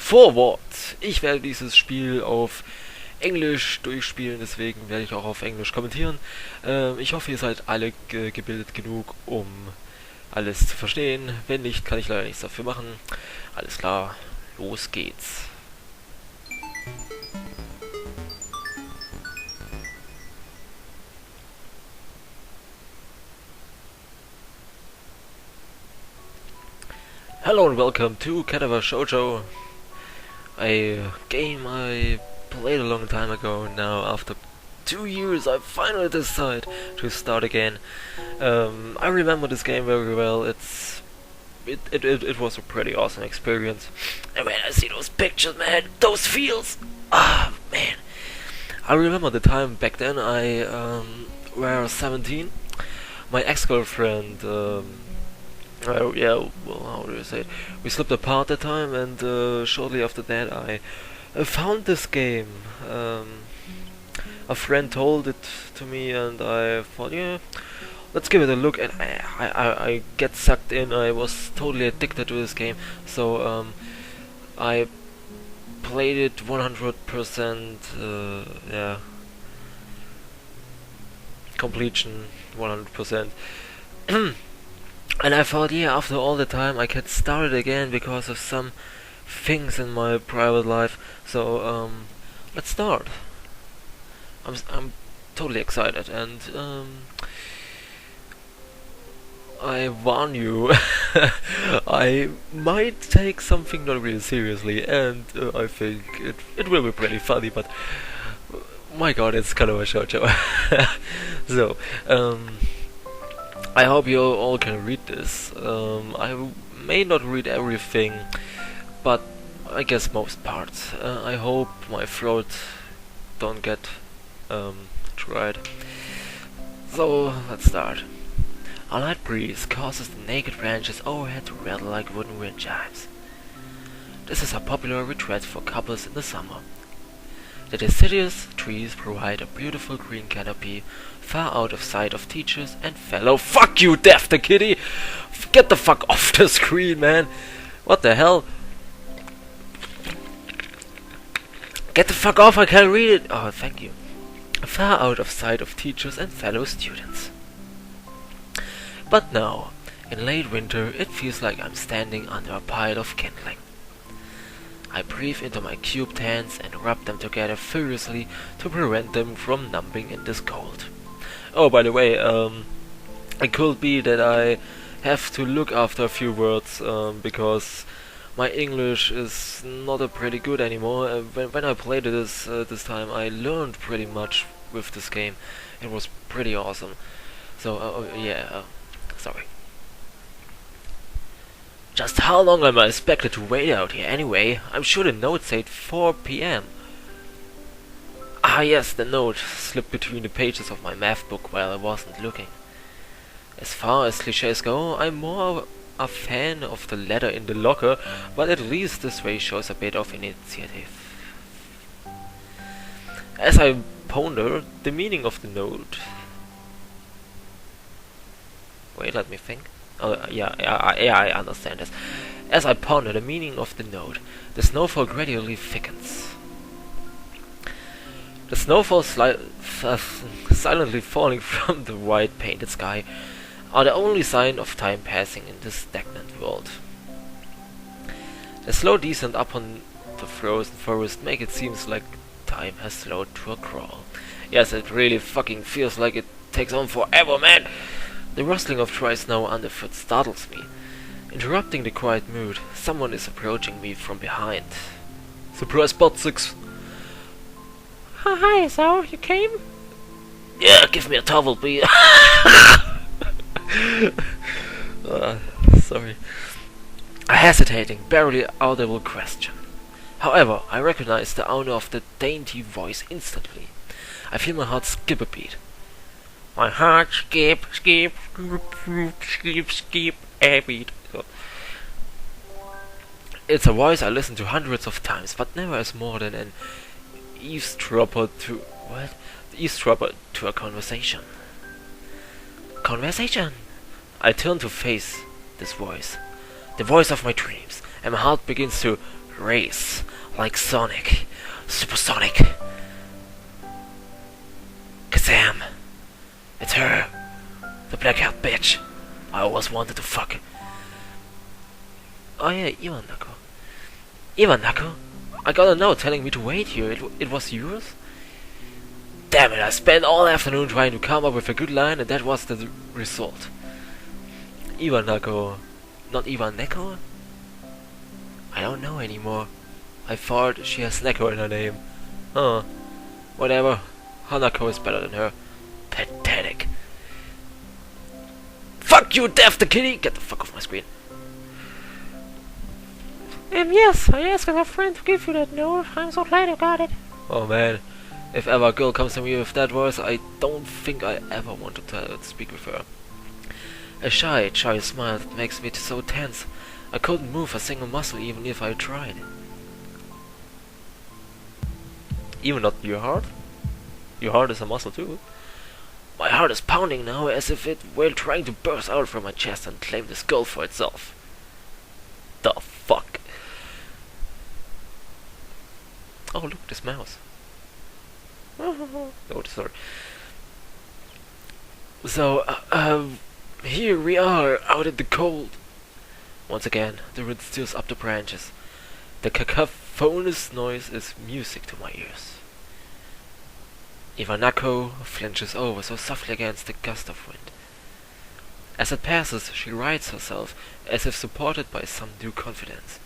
Vorwort. Ich werde dieses Spiel auf Englisch durchspielen, deswegen werde ich auch auf Englisch kommentieren. Ich hoffe, ihr seid alle gebildet genug, um alles zu verstehen. Wenn nicht, kann ich leider nichts dafür machen. Alles klar, los geht's. Hello and welcome to Katawa Shoujo, a game I played a long time ago. Now after 2 years I finally decide to start again. I remember this game very well. It was a pretty awesome experience. And when I see those pictures, man, those feels, man. I remember the time back then I were 17. My ex-girlfriend yeah, well, how do you say it? We slept apart that time, and shortly after that I found this game. A friend told it to me, and I thought, yeah, let's give it a look. And I get sucked in. I was totally addicted to this game, so I played it 100%. Yeah, completion 100%. And I thought, yeah, after all the time I can start it again because of some things in my private life. So let's start. I'm totally excited, and I warn you, I might take something not really seriously, and I think it will be pretty funny. But my God, it's Katawa Shoujo. So I hope you all can read this. I may not read everything, but I guess most parts. I hope my throat don't get dried. So let's start. A light breeze causes the naked branches overhead to rattle like wooden wind chimes. This is a popular retreat for couples in the summer. The deciduous trees provide a beautiful green canopy, far out of sight of teachers and fellow— Fuck you, Deaf the Kitty! Get the fuck off the screen, man! What the hell? Get the fuck off, I can't read it! Oh, thank you. Far out of sight of teachers and fellow students. But now, in late winter, it feels like I'm standing under a pile of kindling. I breathe into my cubed hands and rub them together furiously to prevent them from numbing in this cold. Oh, by the way, it could be that I have to look after a few words, because my English is not pretty good anymore. When I played this time, I learned pretty much with this game. It was pretty awesome. So, yeah, sorry. Just how long am I expected to wait out here anyway? I'm sure the note said 4 PM. Ah yes, the note slipped between the pages of my math book while I wasn't looking. As far as clichés go, I'm more a fan of the letter in the locker, but at least this way shows a bit of initiative. As I ponder the meaning of the note... Wait, let me think. Oh, yeah, I understand this. As I ponder the meaning of the note, the snowfall gradually thickens. The snowfall silently falling from the white painted sky are the only sign of time passing in this stagnant world. The slow descent upon the frozen forest make it seems like time has slowed to a crawl. Yes, it really fucking feels like it takes on forever, man! The rustling of dry snow underfoot startles me. Interrupting the quiet mood, someone is approaching me from behind. Surprise spot 6. Hi, so you came? Yeah, give me a towel, please. Sorry. A hesitating, barely audible question. However, I recognize the owner of the dainty voice instantly. I feel my heart skip a beat. My heart skip a beat. It's a voice I listened to hundreds of times, but never as more than an eavesdropper to a conversation. Conversation! I turn to face this voice, the voice of my dreams, and my heart begins to Race. Like Sonic. Supersonic. Kazam. It's her. The black-haired bitch. I always wanted to fuck. Oh yeah, Ivanako. Ivanako? I got a note telling me to wait here. It was yours? Damn it, I spent all afternoon trying to come up with a good line and that was the result. Ivanako. Not Ivaneko? I don't know anymore. I thought she has Neko in her name. Huh. Whatever. Hanako is better than her. Pathetic. Fuck you, Death the Kitty! Get the fuck off my screen. Yes, I asked my friend to give you that note. I'm so glad you got it. Oh man. If ever a girl comes to me with that voice, I don't think I ever want to speak with her. A shy smile that makes me so tense. I couldn't move a single muscle even if I tried. Even not your heart? Your heart is a muscle too. My heart is pounding now as if it were trying to burst out from my chest and claim the skull for itself. The fuck? Oh look, this mouse. Oh, sorry. So, here we are, out in the cold. Once again, the wind steals up the branches. The cacophonous noise is music to my ears. Ivanako flinches over so softly against the gust of wind. As it passes, she rights herself, as if supported by some new confidence.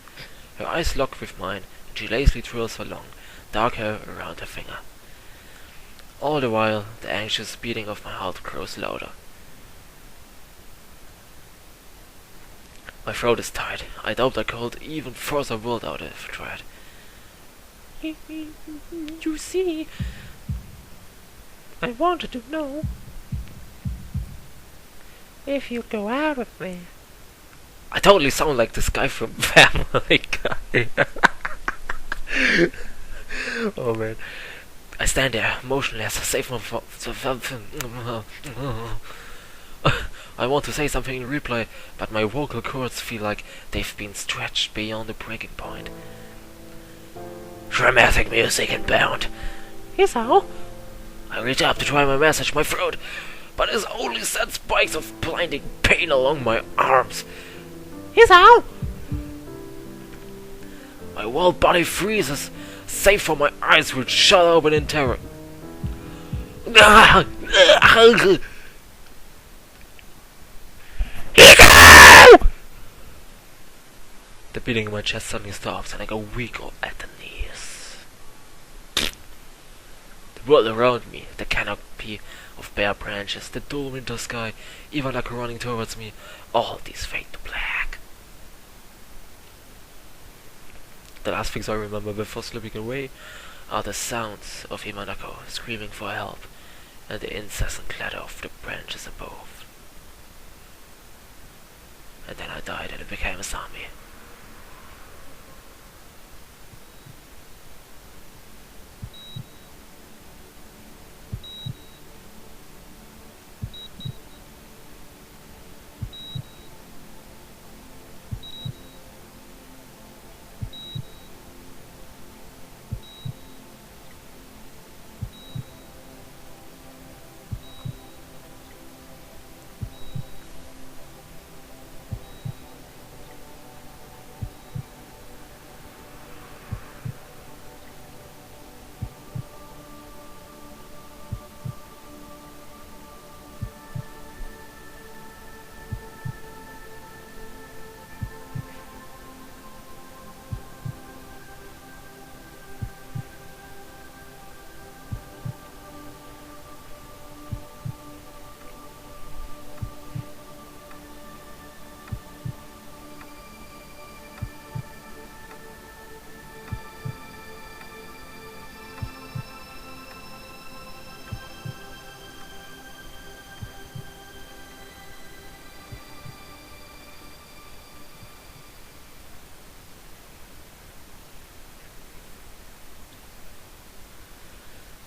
Her eyes lock with mine, and she lazily twirls her long, dark hair around her finger. All the while, the anxious beating of my heart grows louder. My throat is tight. I doubt I could even force a word out if I tried. You see, I wanted to know if you'd go out with me. I totally sound like this guy from Family Guy. Oh man. I stand there, motionless, safe from I want to say something in reply, but my vocal cords feel like they've been stretched beyond the breaking point. Dramatic music inbound. Yes, how? I reach up to try my message, my throat, but it only sends spikes of blinding pain along my arms. Yes, how? My whole body freezes, save for my eyes which shut open in terror. The beating in my chest suddenly stops and I go weak at the knees. The world around me, the canopy of bare branches, the dull winter sky, Ivanaka running towards me, all these fade to black. The last things I remember before slipping away are the sounds of Ivanako screaming for help and the incessant clatter of the branches above. And then I died and it became a zombie.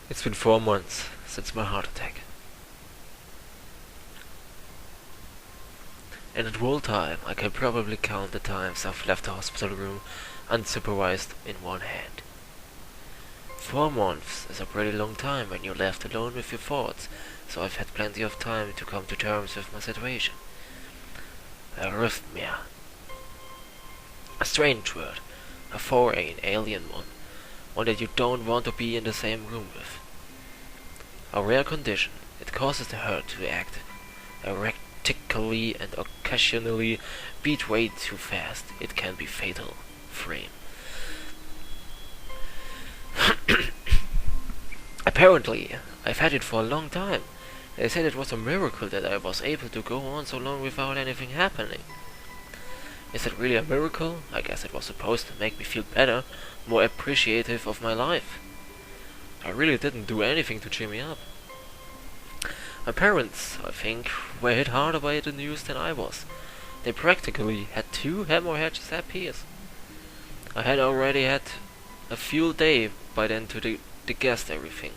It's been 4 months since my heart attack. And at all time, I can probably count the times I've left the hospital room unsupervised in one hand. 4 months is a pretty long time when you're left alone with your thoughts, so I've had plenty of time to come to terms with my situation. Arrhythmia. A strange word, a foreign alien one that you don't want to be in the same room with. A rare condition, it causes the heart to act erratically and occasionally beat way too fast. It can be fatal. Frame. Apparently, I've had it for a long time. They said it was a miracle that I was able to go on so long without anything happening. Is it really a miracle? I guess it was supposed to make me feel better, more appreciative of my life. I really didn't do anything to cheer me up. My parents, I think, were hit harder by the news than I was. They practically had 2 hemorrhages apiece. I had already had a full day by then to digest everything.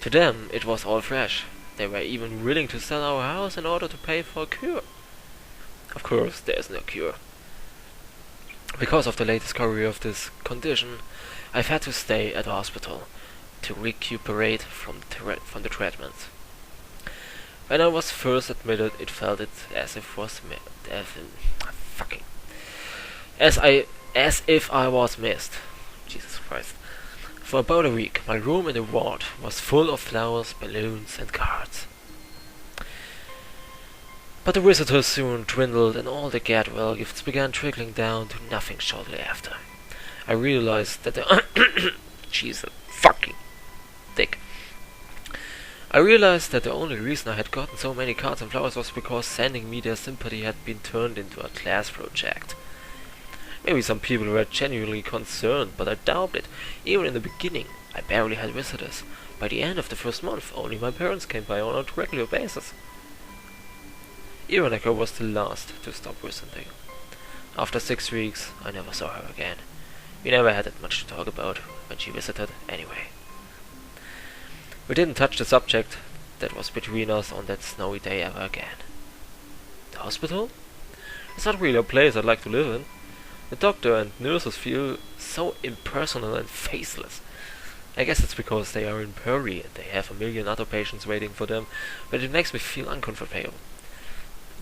To them, it was all fresh. They were even willing to sell our house in order to pay for a cure. Of course, there is no cure. Because of the late discovery of this condition, I've had to stay at the hospital to recuperate from the treatment. When I was first admitted, it felt as if I was missed. Jesus Christ. For about a week, my room in the ward was full of flowers, balloons, and cards. But the visitors soon dwindled, and all the get-well gifts began trickling down to nothing shortly after. I realized that the Jesus fucking dick. I realized that the only reason I had gotten so many cards and flowers was because sending me their sympathy had been turned into a class project. Maybe some people were genuinely concerned, but I doubt it. Even in the beginning, I barely had visitors. By the end of the first month, only my parents came by on a regular basis. Ironeko was the last to stop visiting. After 6 weeks, I never saw her again. We never had that much to talk about when she visited anyway. We didn't touch the subject that was between us on that snowy day ever again. The hospital? It's not really a place I'd like to live in. The doctor and nurses feel so impersonal and faceless. I guess it's because they are in Puri and they have a million other patients waiting for them, but it makes me feel uncomfortable.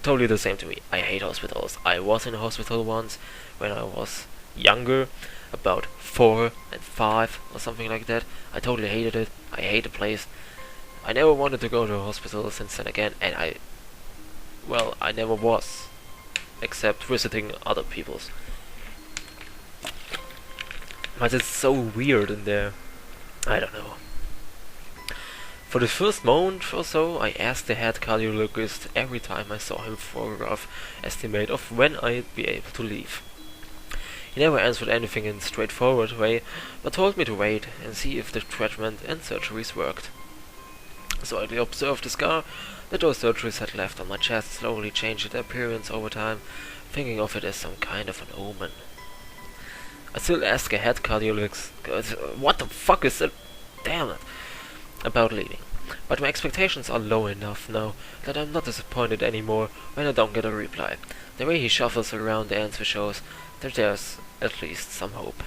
Totally the same to me. I hate hospitals. I was in a hospital once when I was younger, about 4 and 5 or something like that. I totally hated it. I hate the place. I never wanted to go to a hospital since then again, and I never was, except visiting other people's. But it's so weird in there. I don't know. For the first month or so, I asked the head cardiologist every time I saw him for a rough estimate of when I'd be able to leave. He never answered anything in a straightforward way, but told me to wait and see if the treatment and surgeries worked. So I observed the scar that those surgeries had left on my chest slowly changed its appearance over time, thinking of it as some kind of an omen. I still ask a head cardiologist, what the fuck is it? Damn it. About leaving. But my expectations are low enough now that I'm not disappointed anymore when I don't get a reply. The way he shuffles around the answer shows that there's at least some hope.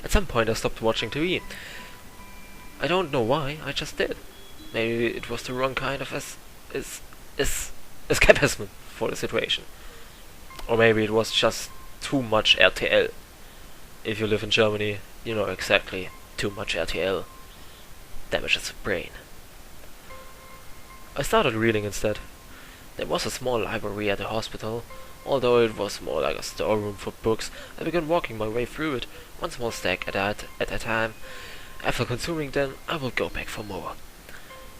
At some point I stopped watching TV. I don't know why, I just did. Maybe it was the wrong kind of escapism for the situation. Or maybe it was just too much RTL. If you live in Germany, you know exactly. Too much RTL damages the brain. I started reading instead. There was a small library at the hospital. Although it was more like a storeroom for books, I began walking my way through it, one small stack at a time. After consuming them, I will go back for more.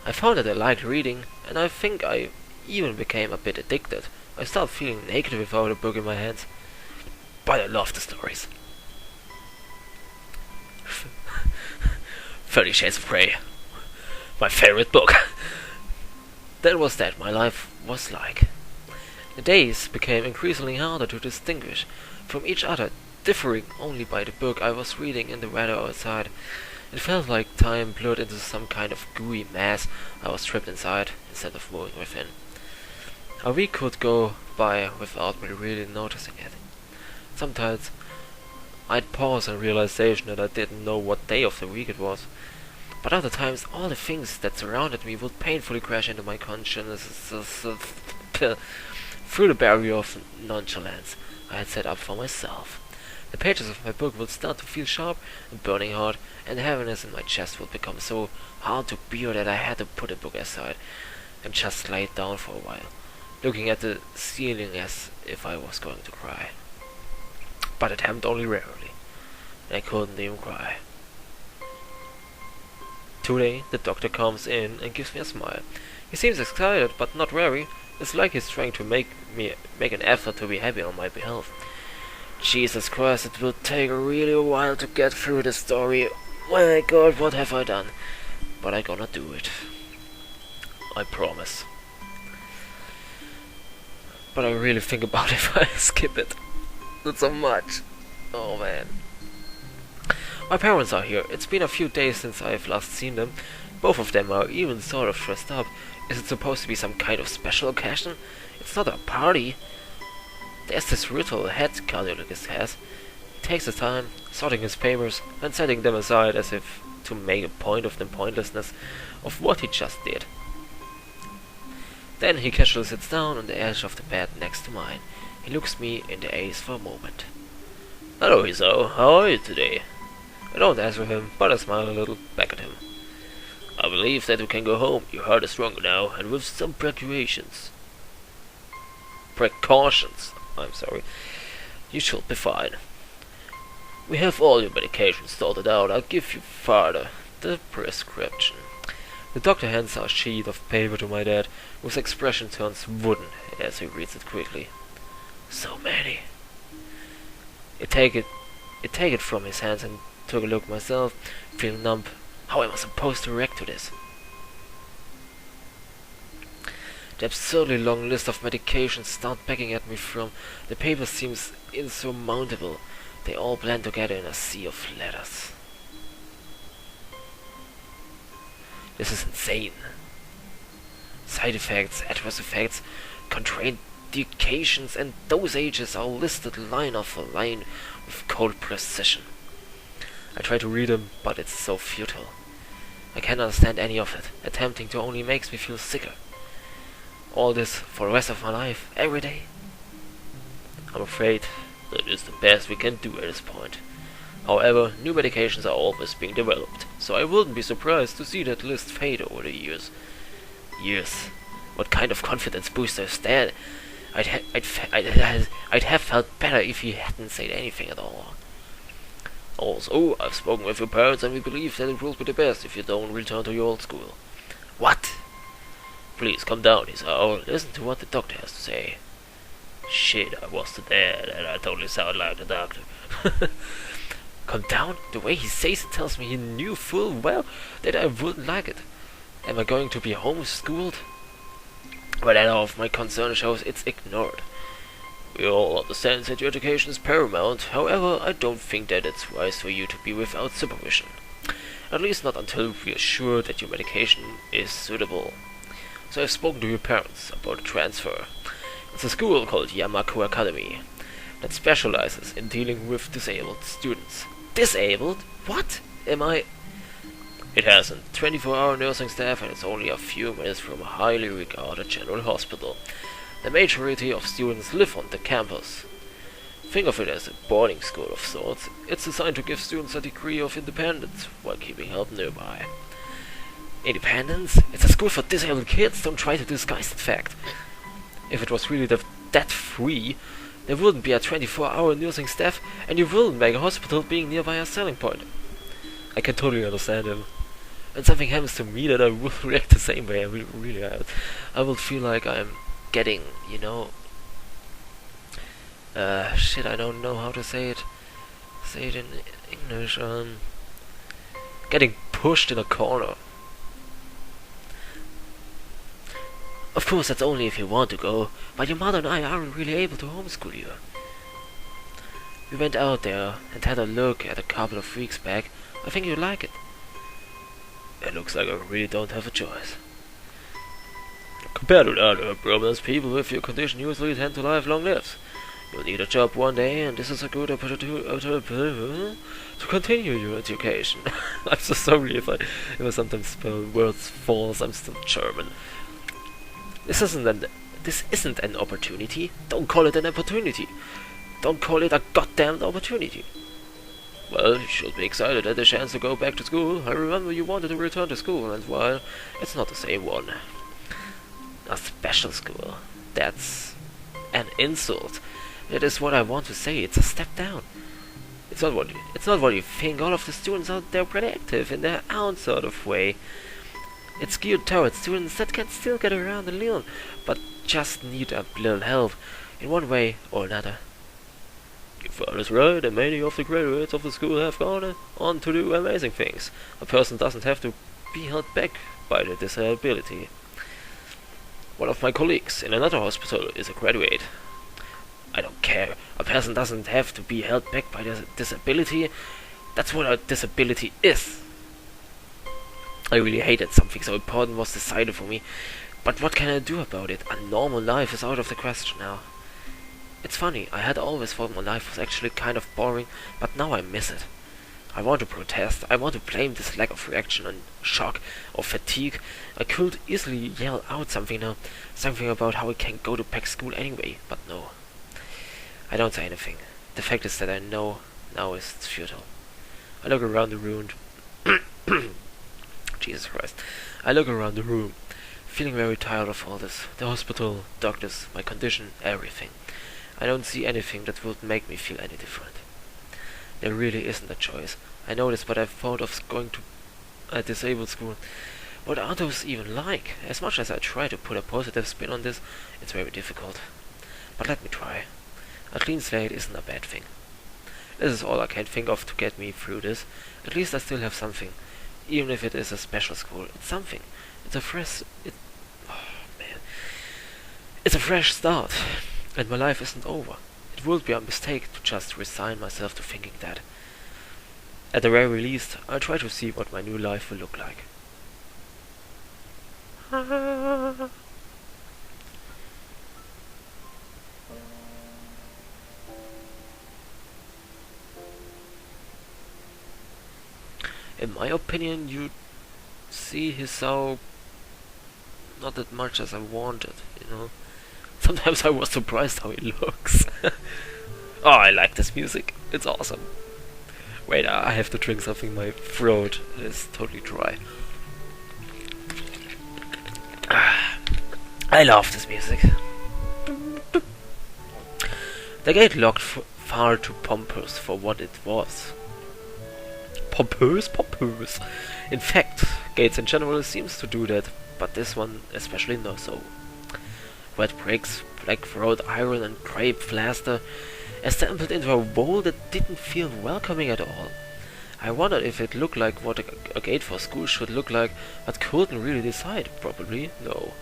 I found that I liked reading, and I think I even became a bit addicted. I started feeling naked without a book in my hands. But I loved the stories. 30 Shades of Grey. My favorite book. That was that my life was like. The days became increasingly harder to distinguish from each other, differing only by the book I was reading and the weather outside. It felt like time blurred into some kind of gooey mass I was trapped inside, instead of moving within. A week could go by without me really noticing it. Sometimes I'd pause in realization that I didn't know what day of the week it was. But other times, all the things that surrounded me would painfully crash into my consciousness through the barrier of nonchalance I had set up for myself. The pages of my book would start to feel sharp and burning hot, and the heaviness in my chest would become so hard to bear that I had to put the book aside and just lay down for a while, looking at the ceiling as if I was going to cry. But it happened only rarely, and I couldn't even cry. Today, the doctor comes in and gives me a smile. He seems excited, but not very. It's like he's trying to make an effort to be happy on my behalf. Jesus Christ, it will take really a while to get through the story. My God, what have I done? But I'm gonna do it. I promise. But I really think about if I skip it. Not so much. Oh man. My parents are here. It's been a few days since I've last seen them. Both of them are even sort of dressed up. Is it supposed to be some kind of special occasion? It's not a party. There's this little head cardiologist has. He takes his time, sorting his papers, and setting them aside as if to make a point of the pointlessness of what he just did. Then he casually sits down on the edge of the bed next to mine. He looks me in the eyes for a moment. Hello, Hiso. How are you today? I don't answer him, but I smile a little back at him. I believe that we can go home. Your heart is stronger now, and with some precautions, I'm sorry, you should be fine. We have all your medications sorted out. I'll give you further the prescription. The doctor hands a sheet of paper to my dad, whose expression turns wooden as he reads it quickly. So many. I take it from his hands and took a look myself, feeling numb. How am I supposed to react to this? The absurdly long list of medications start begging at me from the paper seems insurmountable. They all blend together in a sea of letters. This is insane. Side effects, adverse effects, contraindications and dosages are listed line after line with cold precision. I try to read them, but it's so futile. I can't understand any of it. Attempting to only makes me feel sicker. All this for the rest of my life, every day. I'm afraid that is the best we can do at this point. However, new medications are always being developed, so I wouldn't be surprised to see that list fade over the years. Years? What kind of confidence booster is that? I'd have felt better if he hadn't said anything at all. Also, I've spoken with your parents and we believe that it will be the best if you don't return to your old school. What? Please come down, Hiso. Listen to what the doctor has to say. Shit, I was to dad and I totally sound like the doctor. Come down? The way he says it tells me he knew full well that I wouldn't like it. Am I going to be homeschooled? But that all of my concern shows it's ignored. We all understand that your education is paramount. However, I don't think that it's wise for you to be without supervision. At least not until we are sure that your medication is suitable. So I've spoken to your parents about a transfer. It's a school called Yamaku Academy that specializes in dealing with disabled students. Disabled? What? Am I... It has a 24-hour nursing staff and it's only a few minutes from a highly regarded general hospital. The majority of students live on the campus. Think of it as a boarding school of sorts. It's designed to give students a degree of independence while keeping help nearby. Independence? It's a school for disabled kids, don't try to disguise the fact. If it was really that free, there wouldn't be a 24-hour nursing staff and you wouldn't make a hospital being nearby a selling point. I can totally understand him. When something happens to me that I will react the same way, I will feel like I'm getting, shit, I don't know how to say it. Say it in English, getting pushed in a corner. Of course, that's only if you want to go, but your mother and I aren't really able to homeschool you. We went out there and had a look at a couple of weeks back. I think you'd like it. It looks like I really don't have a choice. Compared to other problems, people with your condition usually tend to live long lives. You'll need a job one day, and this is a good opportunity to continue your education. I'm so sorry if I sometimes spell words false. I'm still German. This isn't an opportunity. Don't call it an opportunity. Don't call it a goddamn opportunity. Well, you should be excited at the chance to go back to school. I remember you wanted to return to school, and while it's not the same one. A special school. That's an insult. It is what I want to say. It's a step down. It's not what you think. All of the students out there are pretty active in their own sort of way. It's geared towards students that can still get around and learn, but just need a little help in one way or another. Your father's right, and many of the graduates of the school have gone on to do amazing things. A person doesn't have to be held back by their disability. One of my colleagues in another hospital is a graduate. I don't care. A person doesn't have to be held back by their disability. That's what a disability is. I really hated something so important was decided for me. But what can I do about it? A normal life is out of the question now. It's funny, I had always thought my life was actually kind of boring, but now I miss it. I want to protest. I want to blame this lack of reaction on shock or fatigue. I could easily yell out something now. Something about how I can't go to pack school anyway, but no. I don't say anything. The fact is that I know now is futile. I look around the room. Jesus Christ. I look around the room, feeling very tired of all this. The hospital, doctors, my condition, everything. I don't see anything that would make me feel any different. There really isn't a choice. I know this, but I've thought of going to a disabled school. What are those even like? As much as I try to put a positive spin on this, it's very difficult. But let me try. A clean slate isn't a bad thing. This is all I can think of to get me through this. At least I still have something. Even if it is a special school, it's something. It's a fresh... It's a fresh start. And my life isn't over. It would be a mistake to just resign myself to thinking that. At the very least, I'll try to see what my new life will look like. In my opinion, you see Hisao not that much as I wanted, you know. Sometimes I was surprised how he looks. Oh, I like this music. It's awesome. Wait, I have to drink something. My throat is totally dry. I love this music. The gate looked far too pompous for what it was. Pompous? In fact, gates in general seems to do that, but this one especially not so. Red bricks, black wrought iron and grey plaster, assembled into a wall that didn't feel welcoming at all. I wondered if it looked like what a gate for school should look like, but couldn't really decide. Probably no.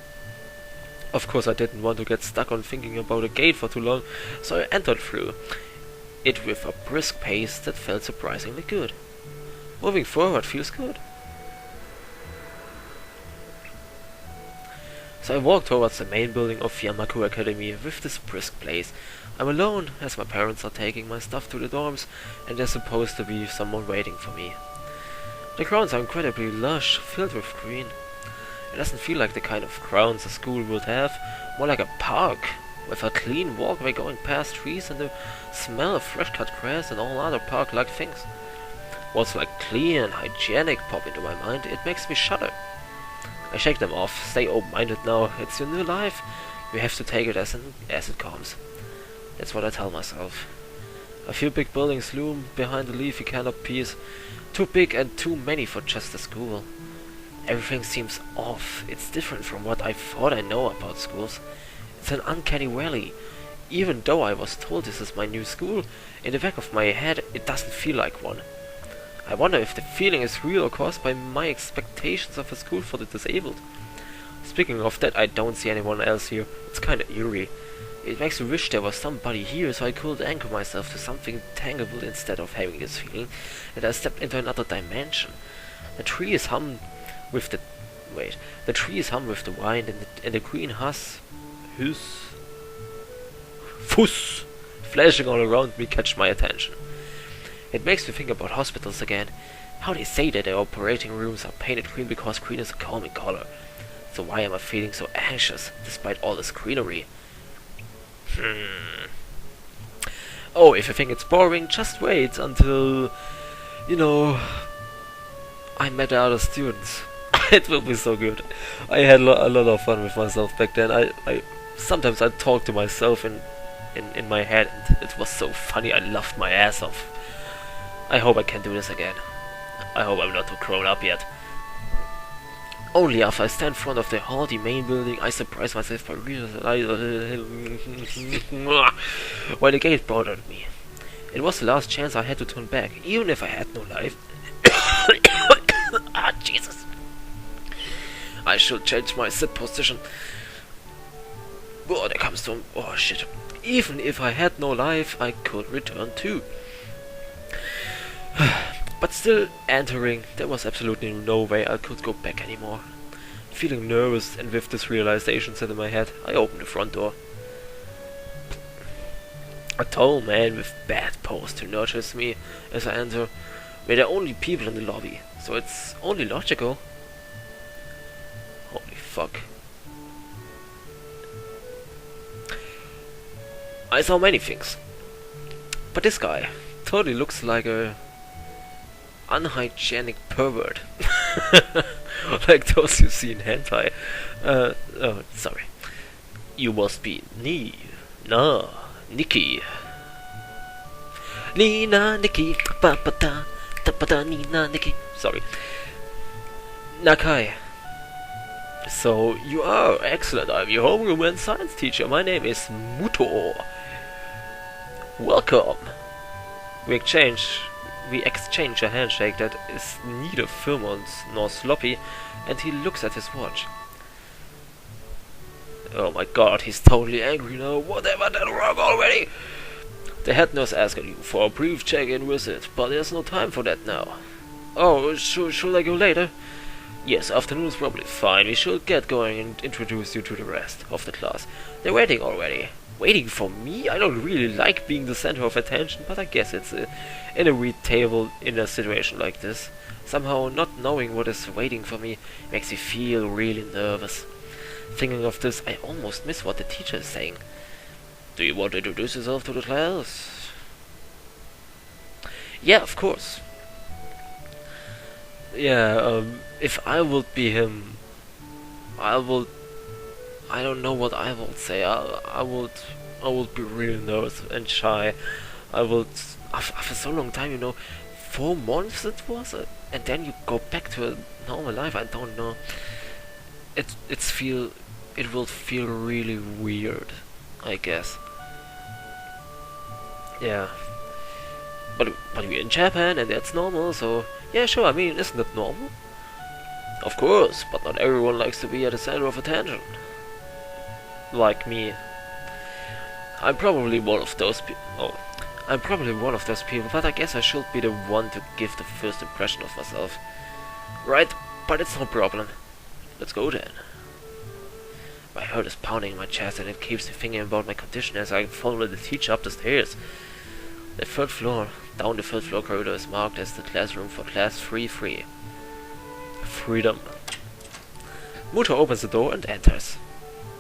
Of course I didn't want to get stuck on thinking about a gate for too long, so I entered through it with a brisk pace that felt surprisingly good. Moving forward feels good. So I walked towards the main building of Yamaku Academy with this brisk pace. I'm alone, as my parents are taking my stuff to the dorms, and there's supposed to be someone waiting for me. The grounds are incredibly lush, filled with green. It doesn't feel like the kind of grounds a school would have, more like a park, with a clean walkway going past trees and the smell of fresh-cut grass and all other park-like things. Words like clean and hygienic pop into my mind. It makes me shudder. I shake them off. Stay open-minded now. It's your new life. You have to take it as it comes. That's what I tell myself. A few big buildings loom behind the leafy canopies. Too big and too many for just a school. Everything seems off. It's different from what I thought I know about schools. It's an uncanny valley. Even though I was told this is my new school, in the back of my head it doesn't feel like one. I wonder if the feeling is real or caused by my expectations of a school for the disabled. Speaking of that, I don't see anyone else here. It's kinda eerie. It makes me wish there was somebody here so I could anchor myself to something tangible instead of having this feeling that I stepped into another dimension. The trees hum with the wine and the green fuss flashing all around me catch my attention. It makes me think about hospitals again. How they say that their operating rooms are painted green because green is a calming color. So why am I feeling so anxious, despite all this greenery? Oh, if you think it's boring, just wait until, you know, I met the other students. It will be so good. I had a lot of fun with myself back then. I sometimes I talk to myself in my head, and it was so funny. I laughed my ass off. I hope I can do this again. I hope I'm not too grown up yet. Only after I stand in front of the haughty main building, I surprise myself by realizing why the gate bothered me. It was the last chance I had to turn back, even if I had no life. Ah, Jesus. I should change my sit position. Oh, there comes some... Oh, shit. Even if I had no life, I could return too. But still entering, there was absolutely no way I could go back anymore. Feeling nervous and with this realization set in my head, I opened the front door. A tall man with bad pose nudges me as I enter. We're the only people in the lobby, so it's only logical. Holy fuck. I saw many things, but this guy totally looks like a unhygienic pervert. Like those you see in hentai. Oh, sorry. You must be Nikki. Nina, Nikki, pa-pa-da, ta-pa-da, Nina, Nikki. Sorry. Nakai. So, you are excellent. I'm your homeroom and science teacher. My name is Muto. Welcome. We exchange a handshake that is neither firm nor sloppy, and he looks at his watch. Oh my god, he's totally angry now. Whatever did wrong already? The head nurse asked you for a brief check-in visit, but there's no time for that now. Oh, should I go later? Yes, afternoon is probably fine. We should get going and introduce you to the rest of the class. They're waiting already. Waiting for me? I don't really like being the center of attention, but I guess it's inevitable in a situation like this. Somehow, not knowing what is waiting for me makes me feel really nervous. Thinking of this, I almost miss what the teacher is saying. Do you want to introduce yourself to the class? Yeah, of course. Yeah, if I would be him, I don't know what I would say. I would be really nervous and shy. I would, after so long time, you know, 4 months it was, and then you go back to a normal life. I don't know. It will feel really weird, I guess. Yeah. But we're in Japan and that's normal, so yeah, sure. I mean, isn't it normal? Of course, but not everyone likes to be at the center of attention. Like me. I'm probably one of those people. But I guess I should be the one to give the first impression of myself. Right, but it's no problem. Let's go then. My heart is pounding in my chest and it keeps me thinking about my condition as I follow the teacher up the stairs. The third floor corridor is marked as the classroom for class 3-3. Freedom. Muto opens the door and enters.